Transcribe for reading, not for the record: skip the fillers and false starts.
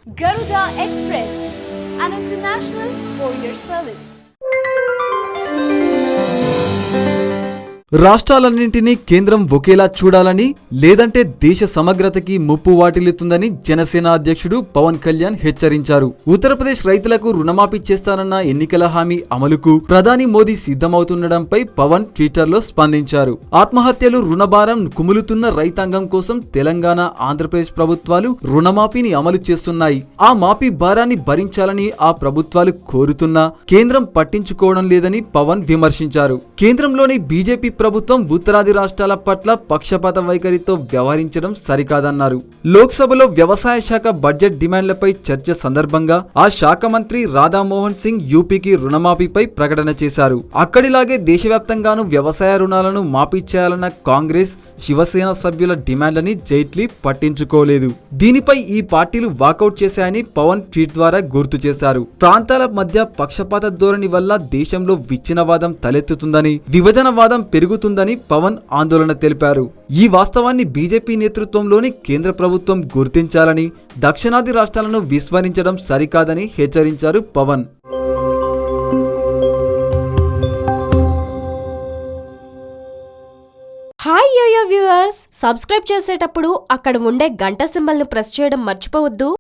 Garuda Express, an international courier service. రాష్ట్రాలన్నింటినీ కేంద్రం ఒకేలా చూడాలని, లేదంటే దేశ సమగ్రతకి ముప్పు వాటిల్లుతుందని జనసేన అధ్యక్షుడు పవన్ కళ్యాణ్ హెచ్చరించారు. ఉత్తరప్రదేశ్ రైతులకు రుణమాఫీ చేస్తానన్న ఎన్నికల హామీ అమలుకు ప్రధాని మోదీ సిద్ధమవుతుండడంపై పవన్ ట్విట్టర్లో స్పందించారు. ఆత్మహత్యలు, రుణభారం కుములుతున్న రైతాంగం కోసం తెలంగాణ, ఆంధ్రప్రదేశ్ ప్రభుత్వాలు రుణమాఫీని అమలు చేస్తున్నాయి. ఆ మాఫీ భారాన్ని భరించాలని ఆ ప్రభుత్వాలు కోరుతున్నా కేంద్రం పట్టించుకోవడం లేదని పవన్ విమర్శించారు. కేంద్రంలోని బీజేపీ ప్రభుత్వం ఉత్తరాది రాష్ట్రాల పట్ల పక్షపాత వైఖరితో వ్యవహరించడం సరికాదన్నారు. లోక్సభలో వ్యవసాయ శాఖ బడ్జెట్ డిమాండ్లపై చర్చ సందర్భంగా ఆ శాఖ మంత్రి రాధామోహన్ సింగ్ యూపీకి రుణమాఫీపై ప్రకటన చేశారు. అక్కడిలాగే దేశవ్యాప్తంగానూ వ్యవసాయ రుణాలను మాఫీ చేయాలన్న కాంగ్రెస్, శివసేన సభ్యుల డిమాండ్లని జైట్లీ పట్టించుకోలేదు. దీనిపై ఈ పార్టీలు వాకౌట్ చేశాయని పవన్ ట్వీట్ ద్వారా గుర్తు చేశారు. ప్రాంతాల మధ్య పక్షపాత ధోరణి వల్ల దేశంలో విచ్ఛిన్నవాదం తలెత్తుతుందని, విభజనవాదం పెరుగుతుందని పవన్ ఆందోళన తెలిపారు. ఈ వాస్తవాన్ని బీజేపీ నేతృత్వంలోని కేంద్ర ప్రభుత్వం గుర్తించాలని, దక్షిణాది రాష్ట్రాలను విస్మరించడం సరికాదని హెచ్చరించారు Pawan. Hi yoyo viewers, subscribe చేసేటప్పుడు అక్కడ ఉండే గంట సింబల్ను ప్రెస్ చేయడం మర్చిపోవద్దు.